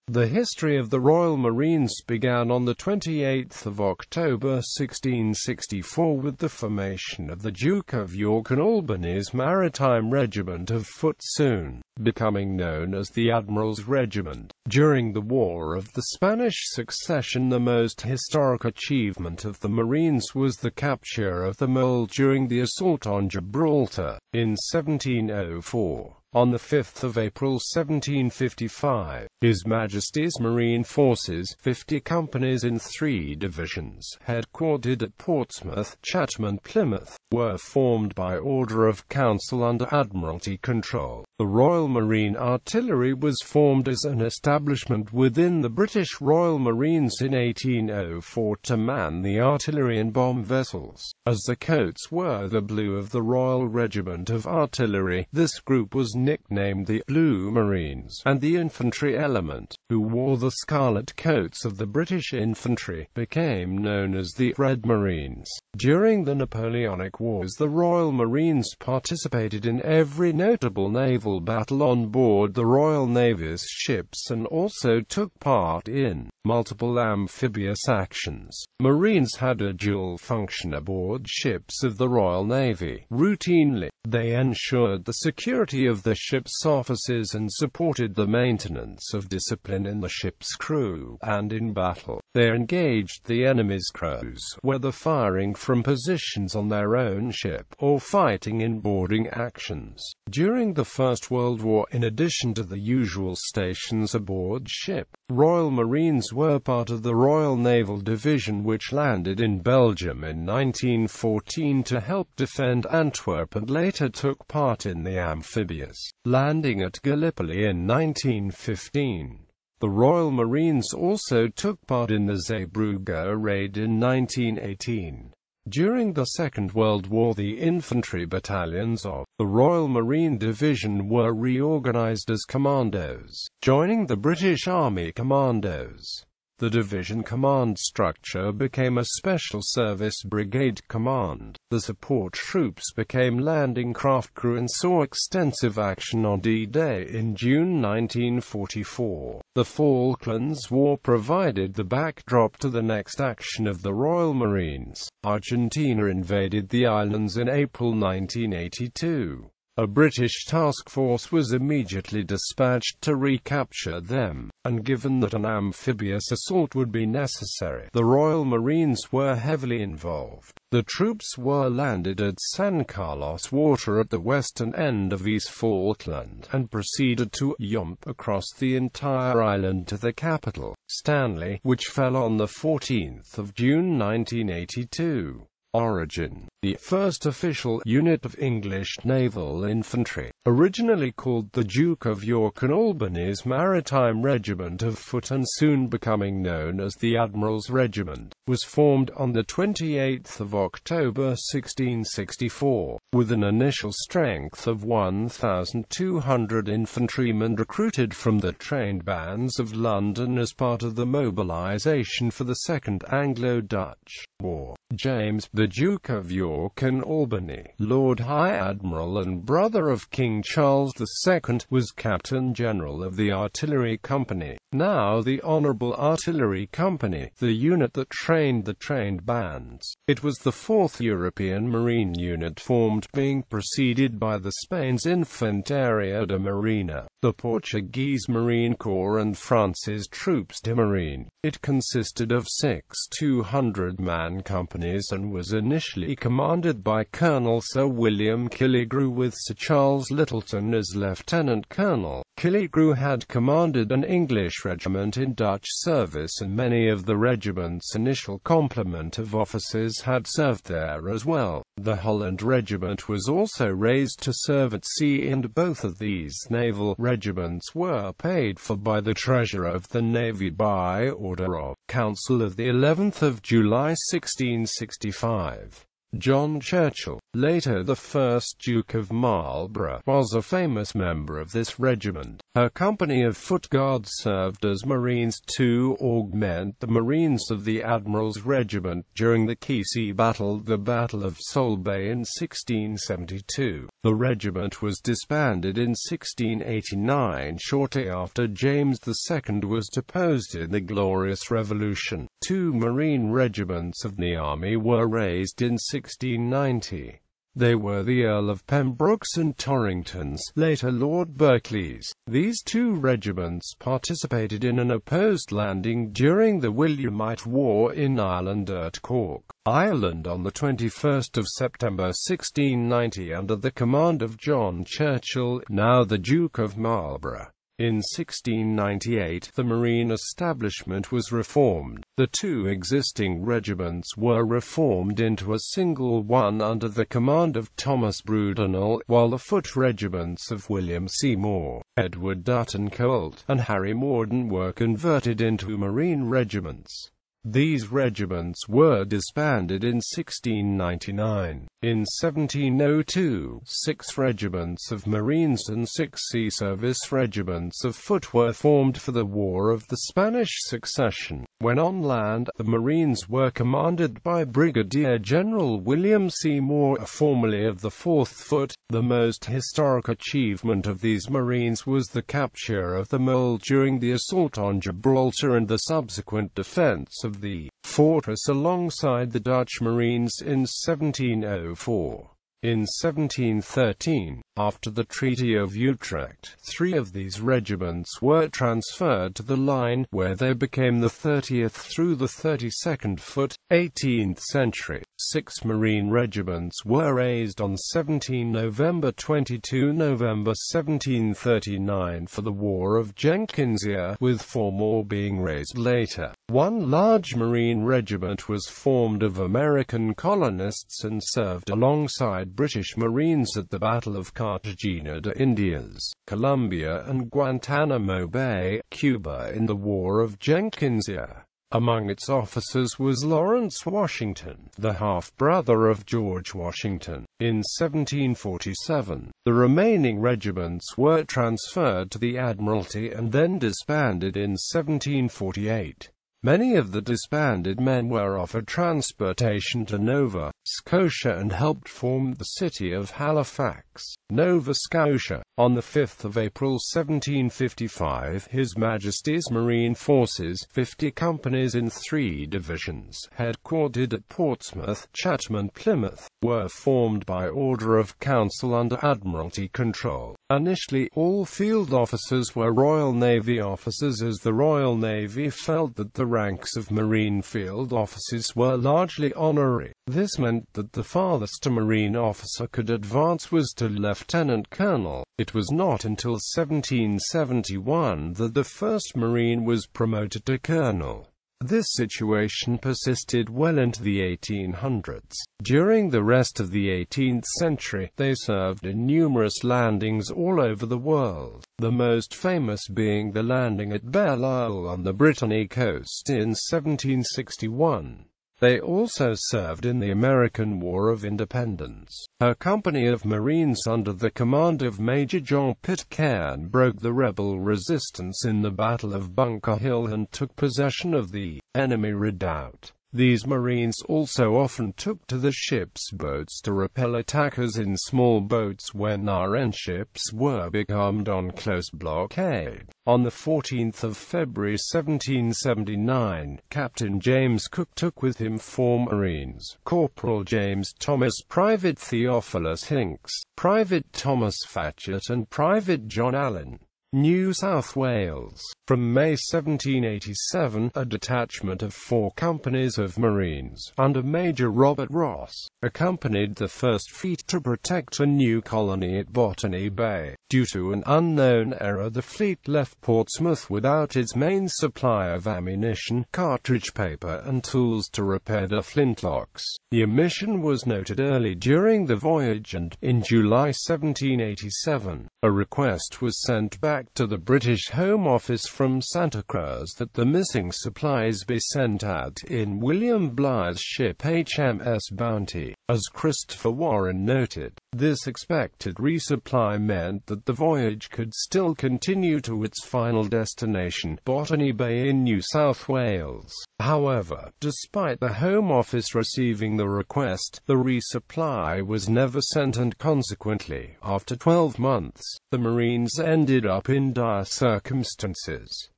The history of the Royal Marines began on the 28th of October 1664 with the formation of the Duke of York and Albany's Maritime Regiment of Foot, soon becoming known as the Admiral's Regiment. During the War of the Spanish Succession, the most historic achievement of the Marines was the capture of the mole during the assault on Gibraltar in 1704. On the 5th of April 1755, His Majesty's Marine Forces, 50 companies in 3 divisions, headquartered at Portsmouth, Chatham and Plymouth, were formed by order of Council under Admiralty control. The Royal Marine Artillery was formed as an establishment within the British Royal Marines in 1804 to man the artillery and bomb vessels. As the coats were the blue of the Royal Regiment of Artillery, this group was nicknamed the Blue Marines, and the infantry element, who wore the scarlet coats of the British infantry, became known as the Red Marines. During the Napoleonic Wars, the Royal Marines participated in every notable naval battle on board the Royal Navy's ships and also took part in multiple amphibious actions. Marines had a dual function aboard ships of the Royal Navy. Routinely, they ensured the security of the ship's officers and supported the maintenance of discipline in the ship's crew, and in battle, they engaged the enemy's crews, whether firing from positions on their own ship, or fighting in boarding actions. During the First World War, in addition to the usual stations aboard ship, Royal Marines were part of the Royal Naval Division which landed in Belgium in 1914 to help defend Antwerp and later took part in the amphibious landing at Gallipoli in 1915. The Royal Marines also took part in the Zeebrugge raid in 1918. During the Second World War, the infantry battalions of the Royal Marine Division were reorganized as commandos, joining the British Army Commandos. The division command structure became a Special Service Brigade Command. The support troops became landing craft crew and saw extensive action on D-Day in June 1944. The Falklands War provided the backdrop to the next action of the Royal Marines. Argentina invaded the islands in April 1982. A British task force was immediately dispatched to recapture them, and given that an amphibious assault would be necessary, the Royal Marines were heavily involved. The troops were landed at San Carlos Water at the western end of East Falkland, and proceeded to yomp across the entire island to the capital, Stanley, which fell on the 14th of June 1982. Origin: the first official unit of English naval infantry, originally called the Duke of York and Albany's Maritime Regiment of Foot and soon becoming known as the Admiral's Regiment, was formed on the 28th of October 1664, with an initial strength of 1,200 infantrymen recruited from the trained bands of London as part of the mobilization for the Second Anglo-Dutch War. James, the Duke of York and Albany, Lord High Admiral and brother of King Charles II, was Captain General of the Artillery Company, now the Honourable Artillery Company, the unit that trained the trained bands. It was the 4th European Marine unit formed, being preceded by the Spain's Infanteria de Marina, the Portuguese Marine Corps and France's Troupes de Marine. It consisted of 6 200-man companies and was initially commanded by Colonel Sir William Killigrew with Sir Charles Littleton as Lieutenant Colonel. Killigrew had commanded an English regiment in Dutch service, and many of the regiment's initial complement of officers had served there as well. The Holland Regiment was also raised to serve at sea, and both of these naval regiments were paid for by the Treasurer of the Navy by order of Council of the 11th of July 1665. John Churchill, later the 1st Duke of Marlborough, was a famous member of this regiment. Her company of foot guards served as Marines to augment the Marines of the Admiral's regiment during the key sea battle, the Battle of Solebay, in 1672. The regiment was disbanded in 1689, shortly after James II was deposed in the Glorious Revolution. Two Marine regiments of the Army were raised in 1690. They were the Earl of Pembroke's and Torrington's, later Lord Berkeley's. These two regiments participated in an opposed landing during the Williamite War in Ireland at Cork, Ireland, on the 21st of September 1690 under the command of John Churchill, now the Duke of Marlborough. In 1698, the Marine establishment was reformed. The two existing regiments were reformed into a single one under the command of Thomas Brudenell, while the foot regiments of William Seymour, Edward Dutton Colt, and Harry Morden were converted into Marine regiments. These regiments were disbanded in 1699. In 1702, 6 regiments of Marines and 6 sea service regiments of foot were formed for the War of the Spanish Succession. When on land, the Marines were commanded by Brigadier General William Seymour, formerly of the 4th Foot. The most historic achievement of these Marines was the capture of the mole during the assault on Gibraltar and the subsequent defense of the fortress alongside the Dutch Marines in 1704. In 1713, after the Treaty of Utrecht, 3 of these regiments were transferred to the line, where they became the 30th through the 32nd Foot. 18th century, 6 Marine regiments were raised on 17 November 22 November 1739 for the War of Jenkins' Year, with 4 more being raised later. 1 large Marine regiment was formed of American colonists and served alongside British Marines at the Battle of Cartagena de Indias, Colombia and Guantanamo Bay, Cuba in the War of Jenkins' Year. Among its officers was Lawrence Washington, the half-brother of George Washington. In 1747, the remaining regiments were transferred to the Admiralty and then disbanded in 1748. Many of the disbanded men were offered transportation to Nova Scotia and helped form the city of Halifax, Nova Scotia. On the 5th of April 1755, His Majesty's Marine Forces, 50 companies in 3 divisions, headquartered at Portsmouth, Chatham and Plymouth, were formed by order of Council under Admiralty control. Initially, all field officers were Royal Navy officers, as the Royal Navy felt that the ranks of Marine field officers were largely honorary. This meant that the farthest a Marine officer could advance was to Lieutenant Colonel. It was not until 1771 that the first Marine was promoted to Colonel. This situation persisted well into the 1800s. During the rest of the 18th century, they served in numerous landings all over the world, the most famous being the landing at Belle Isle on the Brittany coast in 1761. They also served in the American War of Independence. Her company of Marines under the command of Major John Pitcairn broke the rebel resistance in the Battle of Bunker Hill and took possession of the enemy redoubt. These Marines also often took to the ship's boats to repel attackers in small boats when RN ships were becalmed on close blockade. On the 14th of February 1779, Captain James Cook took with him 4 Marines: Corporal James Thomas, Private Theophilus Hinks, Private Thomas Fatchett and Private John Allen. New South Wales. From May 1787, a detachment of 4 companies of Marines, under Major Robert Ross, accompanied the 1st Fleet to protect a new colony at Botany Bay. Due to an unknown error, the fleet left Portsmouth without its main supply of ammunition, cartridge paper and tools to repair the flintlocks. The omission was noted early during the voyage and, in July 1787, A request was sent back to the British Home Office from Santa Cruz that the missing supplies be sent out in William Bligh's ship HMS Bounty. As Christopher Warren noted, this expected resupply meant that the voyage could still continue to its final destination, Botany Bay in New South Wales. However, despite the Home Office receiving the request, the resupply was never sent, and consequently, after 12 months, the Marines ended up in dire circumstances.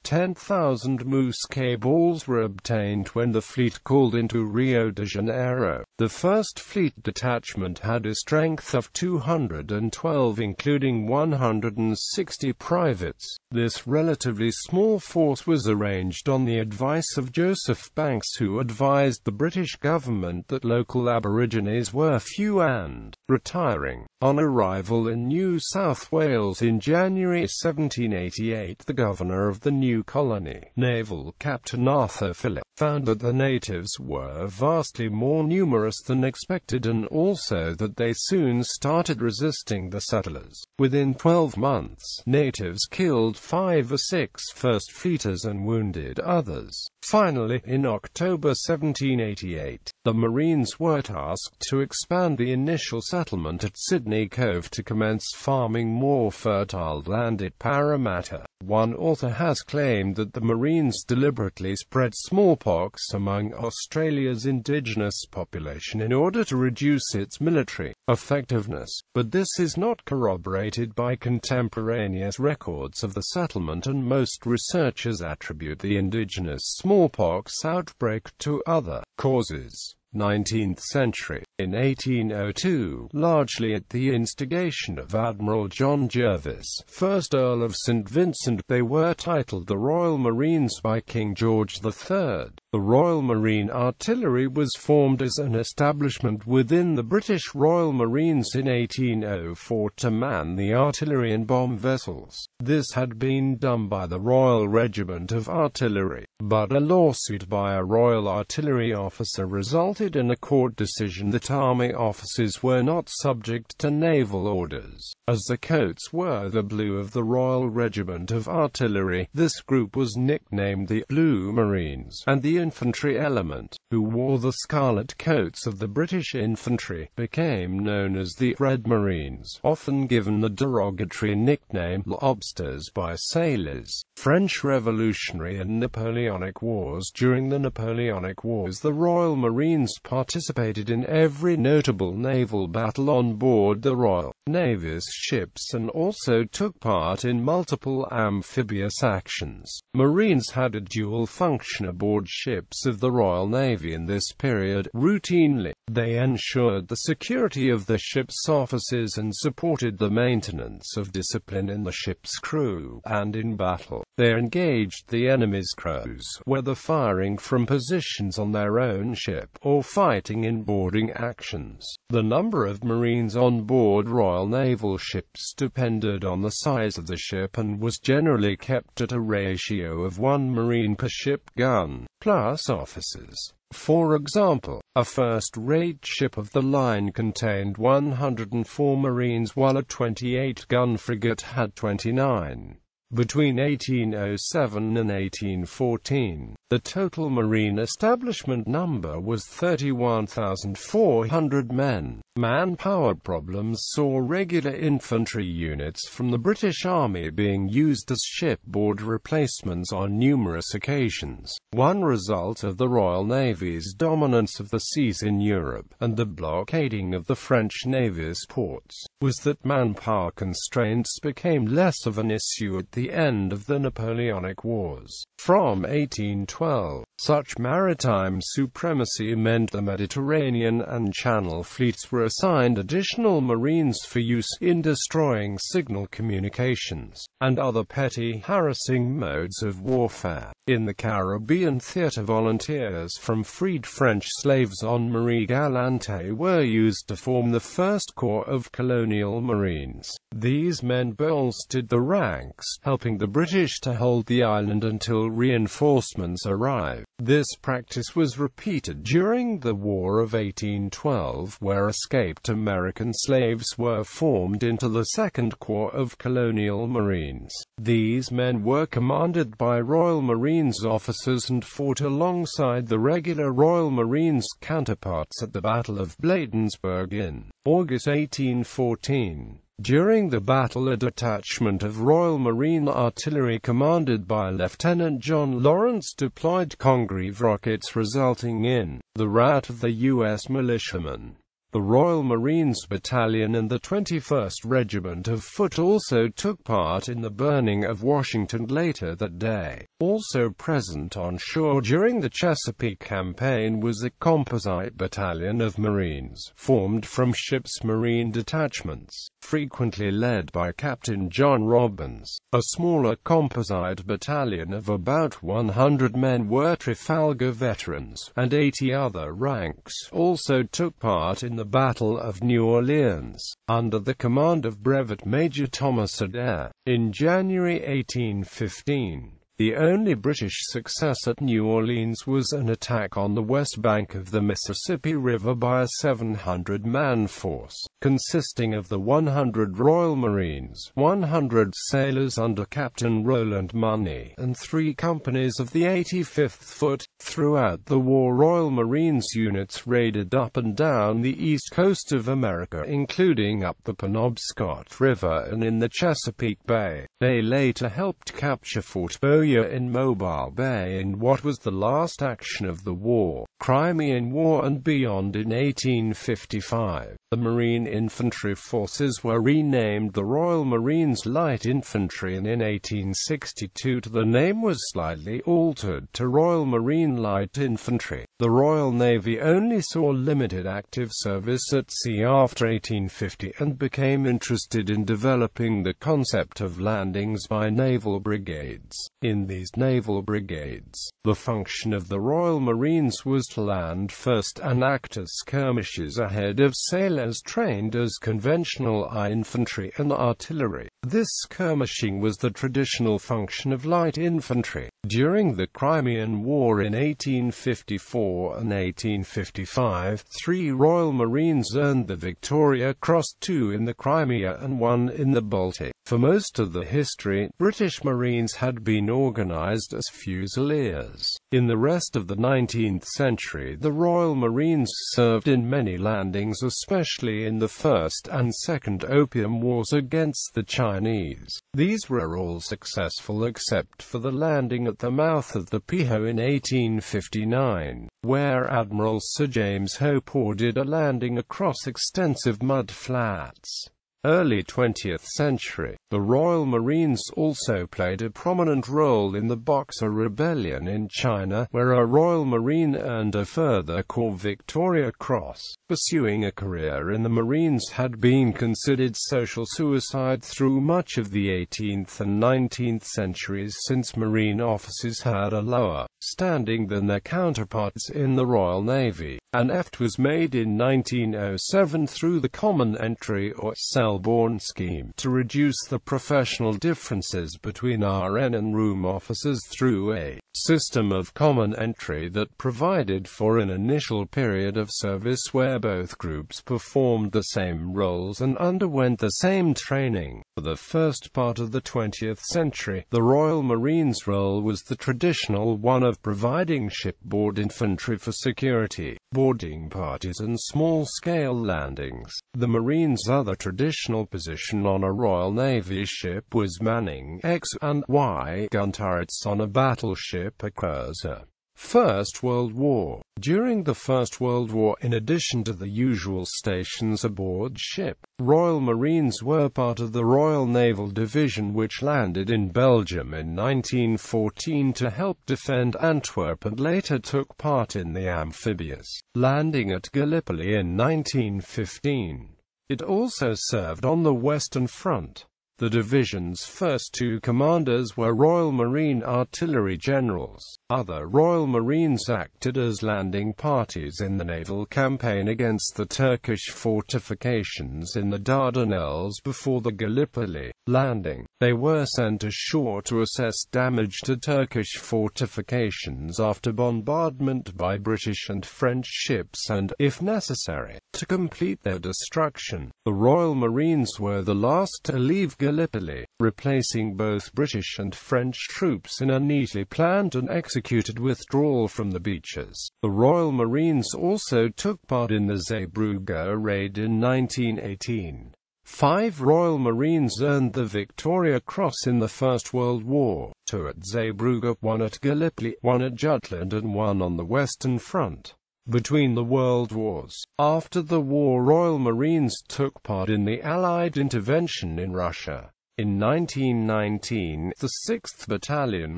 10,000 moose cables were obtained when the fleet called into Rio de Janeiro. The 1st Fleet Detachment had a strength of 212, including 160 privates. This relatively small force was arranged on the advice of Joseph Banks, who advised the British government that local Aborigines were few and retiring. On arrival in New South Wales in January 1788, the governor of the new colony, Naval Captain Arthur Phillip, found that the natives were vastly more numerous than expected, and also that they soon started resisting the settlers. Within 12 months, natives killed 5 or 6 First Fleeters and wounded others. Finally, in October 1788, the Marines were tasked to expand the initial settlement at Sydney Cove to commence farming more fertile land at Parramatta. One author has claimed that the Marines deliberately spread smallpox among Australia's indigenous population in order to reduce its military effectiveness, but this is not corroborated by contemporaneous records of the settlement, and most researchers attribute the indigenous smallpox outbreak to other causes. 19th century. In 1802, largely at the instigation of Admiral John Jervis, 1st Earl of St. Vincent, they were titled the Royal Marines by King George III. The Royal Marine Artillery was formed as an establishment within the British Royal Marines in 1804 to man the artillery and bomb vessels. This had been done by the Royal Regiment of Artillery, but a lawsuit by a Royal Artillery officer resulted in a court decision that army officers were not subject to naval orders. As the coats were the blue of the Royal Regiment of Artillery, this group was nicknamed the Blue Marines, and the infantry element, who wore the scarlet coats of the British infantry, became known as the Red Marines, often given the derogatory nickname lobsters by sailors. French Revolutionary and Napoleonic Wars. During the Napoleonic Wars, the Royal Marines participated in every notable naval battle on board the Royal Navy's ships, and also took part in multiple amphibious actions. Marines had a dual function aboard ships of the Royal Navy in this period. Routinely, they ensured the security of the ship's officers and supported the maintenance of discipline in the ship's crew, and in battle, they engaged the enemy's crews, whether firing from positions on their own ship, or fighting in boarding actions. The number of Marines on board Royal Naval ships depended on the size of the ship and was generally kept at a ratio of 1 Marine per ship gun, plus officers. For example, a first-rate ship of the line contained 104 Marines, while a 28-gun frigate had 29. Between 1807 and 1814, the total Marine establishment number was 31,400 men. Manpower problems saw regular infantry units from the British Army being used as shipboard replacements on numerous occasions. One result of the Royal Navy's dominance of the seas in Europe, and the blockading of the French Navy's ports, was that manpower constraints became less of an issue at the end of the Napoleonic Wars. From 1812, such maritime supremacy meant the Mediterranean and Channel fleets were assigned additional Marines for use in destroying signal communications, and other petty, harassing modes of warfare. In the Caribbean theater, volunteers from freed French slaves on Marie Galante were used to form the first corps of Colonial Marines. These men bolstered the ranks, helping the British to hold the island until reinforcements arrive. This practice was repeated during the War of 1812, where escaped American slaves were formed into the Second Corps of Colonial Marines. These men were commanded by Royal Marines officers and fought alongside the regular Royal Marines counterparts at the Battle of Bladensburg in August 1814. During the battle, a detachment of Royal Marine Artillery commanded by Lieutenant John Lawrence deployed Congreve rockets, resulting in the rout of the U.S. militiamen. The Royal Marines Battalion and the 21st Regiment of Foot also took part in the burning of Washington later that day. Also present on shore during the Chesapeake campaign was a composite battalion of Marines, formed from ships' marine detachments, frequently led by Captain John Robbins. A smaller composite battalion of about 100 men were Trafalgar veterans, and 80 other ranks also took part in the Battle of New Orleans, under the command of Brevet Major Thomas Adair. In January 1815, the only British success at New Orleans was an attack on the west bank of the Mississippi River by a 700-man force, consisting of the 100 Royal Marines, 100 sailors under Captain Roland Money, and 3 companies of the 85th Foot. Throughout the war, Royal Marines units raided up and down the east coast of America, including up the Penobscot River and in the Chesapeake Bay. They later helped capture Fort Bowyer in Mobile Bay in what was the last action of the war, Crimean War, and beyond in 1855. The Marine Infantry Forces were renamed the Royal Marines Light Infantry, and in 1862 the name was slightly altered to Royal Marine Light Infantry. The Royal Navy only saw limited active service at sea after 1850 and became interested in developing the concept of landings by naval brigades. In these naval brigades, the function of the Royal Marines was to land first and act as skirmishers ahead of sailors trained as conventional infantry and artillery. This skirmishing was the traditional function of light infantry. During the Crimean War in 1854 and 1855, 3 Royal Marines earned the Victoria Cross, 2 in the Crimea and 1 in the Baltic. For most of the history, British Marines had been organized as fusiliers. In the rest of the 19th century, the Royal Marines served in many landings, especially in the First and Second Opium Wars against the Chinese. These were all successful except for the landing at the mouth of the Piho in 1859, where Admiral Sir James Hope ordered a landing across extensive mud flats. Early 20th century, the Royal Marines also played a prominent role in the Boxer Rebellion in China, where a Royal Marine earned a further Corps Victoria Cross. Pursuing a career in the Marines had been considered social suicide through much of the 18th and 19th centuries, since Marine officers had a lower standing than their counterparts in the Royal Navy. An effort was made in 1907 through the Common Entry or Selborne scheme to reduce the professional differences between RN and room officers through a system of common entry that provided for an initial period of service where both groups performed the same roles and underwent the same training. For the first part of the 20th century, the Royal Marines' role was the traditional one of providing shipboard infantry for security, boarding parties and small-scale landings. The Marines' other traditional position on a Royal Navy ship was manning X and Y gun turrets on a battleship across a First World War. During the First World War, in addition to the usual stations aboard ship, Royal Marines were part of the Royal Naval Division, which landed in Belgium in 1914 to help defend Antwerp, and later took part in the amphibious landing at Gallipoli in 1915. It also served on the Western Front. The division's first two commanders were Royal Marine Artillery generals. Other Royal Marines acted as landing parties in the naval campaign against the Turkish fortifications in the Dardanelles before the Gallipoli landing. They were sent ashore to assess damage to Turkish fortifications after bombardment by British and French ships and, if necessary, to complete their destruction. The Royal Marines were the last to leave Gallipoli, replacing both British and French troops in a neatly planned and executed withdrawal from the beaches. The Royal Marines also took part in the Zeebrugge raid in 1918. 5 Royal Marines earned the Victoria Cross in the First World War, 2 at Zeebrugge, 1 at Gallipoli, 1 at Jutland and 1 on the Western Front. Between the World Wars. After the war, Royal Marines took part in the Allied intervention in Russia. In 1919, the 6th Battalion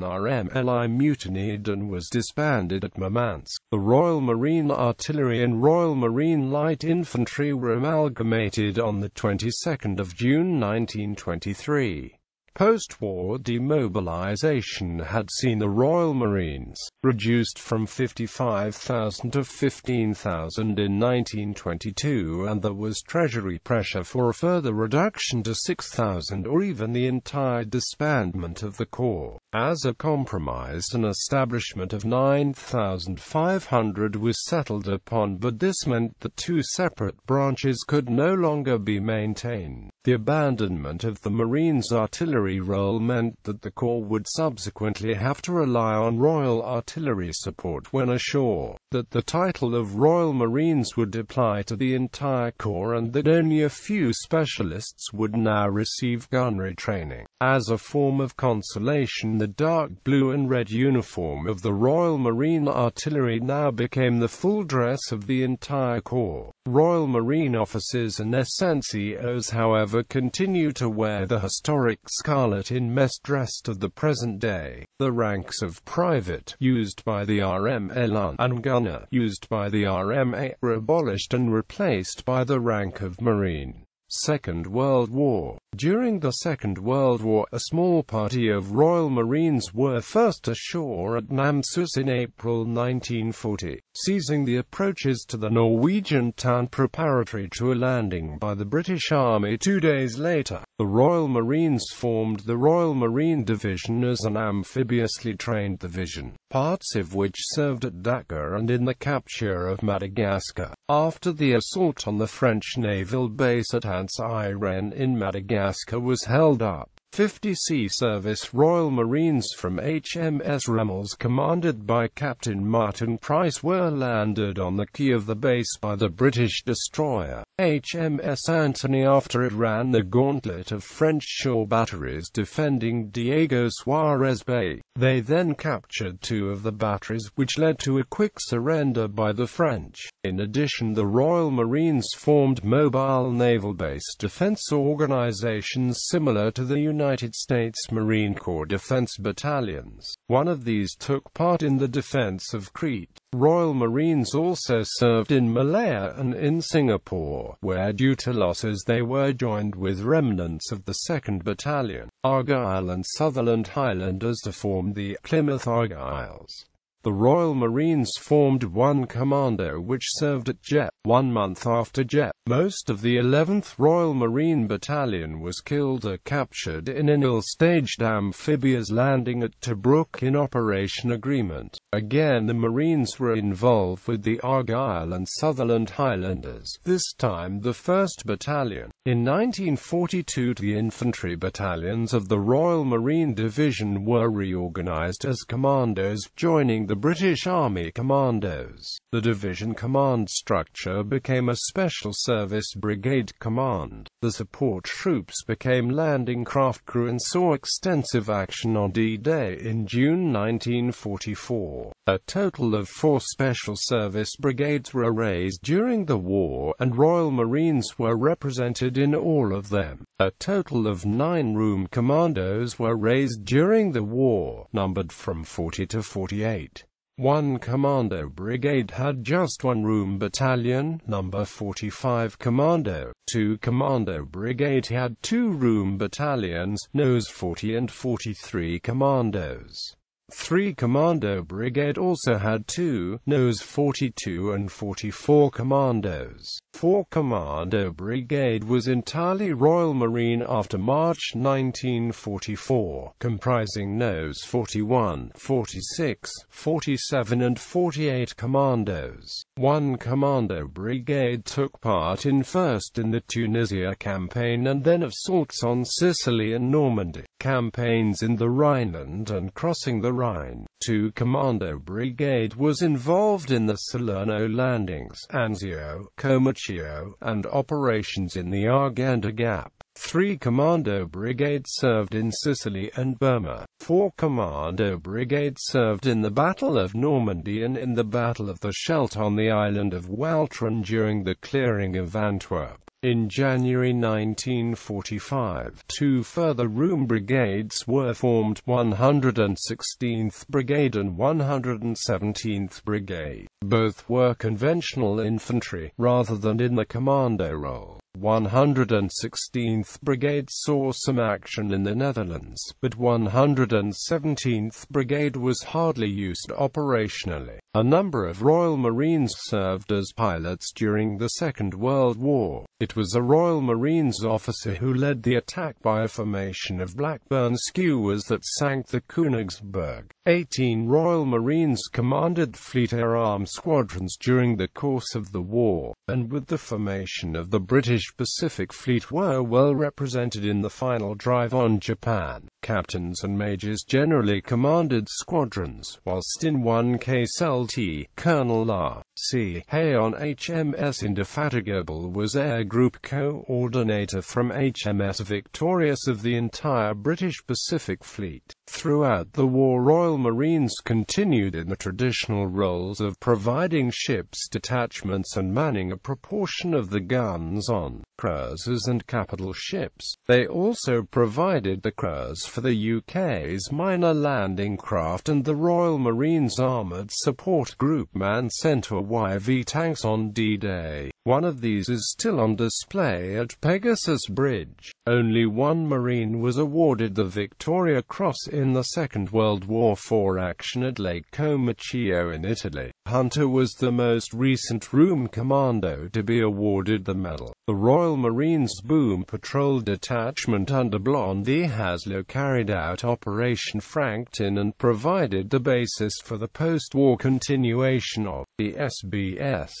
RMLI mutinied and was disbanded at Murmansk. The Royal Marine Artillery and Royal Marine Light Infantry were amalgamated on the 22nd of June 1923. Post-war demobilization had seen the Royal Marines reduced from 55,000 to 15,000 in 1922, and there was Treasury pressure for a further reduction to 6,000 or even the entire disbandment of the Corps. As a compromise, an establishment of 9,500 was settled upon, but this meant that 2 separate branches could no longer be maintained. The abandonment of the Marines' artillery role meant that the Corps would subsequently have to rely on Royal Artillery support when ashore, that the title of Royal Marines would apply to the entire Corps, and that only a few specialists would now receive gunnery training. As a form of consolation, the dark blue and red uniform of the Royal Marine Artillery now became the full dress of the entire Corps. Royal Marine officers and SNCOs, however, continue to wear the historic scarlet in mess dress to the present day. The ranks of private, used by the RMLI, and gunner, used by the RMA, were abolished and replaced by the rank of Marine. Second World War. During the Second World War, a small party of Royal Marines were first ashore at Namsos in April 1940, seizing the approaches to the Norwegian town preparatory to a landing by the British Army 2 days later. The Royal Marines formed the Royal Marine Division as an amphibiously trained division, parts of which served at Dakar and in the capture of Madagascar. After the assault on the French naval base at Anse-Irene in Madagascar was held up, 50 Sea Service Royal Marines from HMS Remmels, commanded by Captain Martin Price, were landed on the quay of the base by the British destroyer HMS Antony after it ran the gauntlet of French shore batteries defending Diego Suarez Bay. They then captured 2 of the batteries, which led to a quick surrender by the French. In addition, the Royal Marines formed mobile naval base defense organizations similar to the United States Marine Corps defense battalions. One of these took part in the defense of Crete. Royal Marines also served in Malaya and in Singapore, where due to losses they were joined with remnants of the 2nd Battalion, Argyll and Sutherland Highlanders to form the Plymouth Argylls. The Royal Marines formed one commando which served at Jep. 1 month after Jep, most of the 11th Royal Marine Battalion was killed or captured in an ill-staged amphibious landing at Tobruk in Operation Agreement. Again, the Marines were involved with the Argyll and Sutherland Highlanders, this time the 1st Battalion. In 1942, the infantry battalions of the Royal Marine Division were reorganized as commandos, joining the British Army Commandos. The division command structure became a Special Service Brigade Command. The support troops became landing craft crew and saw extensive action on D-Day in June 1944. A total of 4 Special Service Brigades were raised during the war, and Royal Marines were represented in all of them. A total of 9 Room Commandos were raised during the war, numbered from 40 to 48. 1 Commando Brigade had just one room battalion, number 45 Commando. 2 Commando Brigade had 2 room battalions, nos 40 and 43 commandos. 3 Commando Brigade also had 2, nos 42 and 44 commandos. 4 Commando Brigade was entirely Royal Marine after March 1944, comprising nos 41, 46, 47 and 48 commandos. 1 Commando Brigade took part first in the Tunisia campaign and then assaults on Sicily and Normandy, campaigns in the Rhineland and crossing the Rhine. 2 Commando Brigade was involved in the Salerno landings, Anzio, Comacchio, and operations in the Arganda Gap. 3 Commando Brigade served in Sicily and Burma. 4 Commando Brigade served in the Battle of Normandy and in the Battle of the Scheldt on the island of Walcheren during the clearing of Antwerp. In January 1945, 2 further room brigades were formed, 116th Brigade and 117th Brigade. Both were conventional infantry, rather than in the commando role. 116th Brigade saw some action in the Netherlands, but 117th Brigade was hardly used operationally. A number of Royal Marines served as pilots during the Second World War. It was a Royal Marines officer who led the attack by a formation of Blackburn skuas that sank the Königsberg. 18 Royal Marines commanded Fleet Air Arm squadrons during the course of the war, and with the formation of the British Pacific Fleet were well represented in the final drive on Japan. Captains and majors generally commanded squadrons, whilst in one case LT, Colonel R.C. Hay on HMS Indefatigable was Air Group Coordinator from HMS Victorious of the entire British Pacific Fleet. Throughout the war, Royal Marines continued in the traditional roles of providing ships detachments and manning a proportion of the guns on cruisers and capital ships. They also provided the crews for the UK's minor landing craft and the Royal Marines Armoured Support Group manned Centaur YV tanks on D-Day. One of these is still on display at Pegasus Bridge. Only one Marine was awarded the Victoria Cross in the Second World War for action at Lake Comacchio in Italy. Hunter was the most recent Room Commando to be awarded the medal. The Royal Marines Boom Patrol Detachment under Blondie Haslow carried out Operation Frankton and provided the basis for the post-war continuation of the SBS.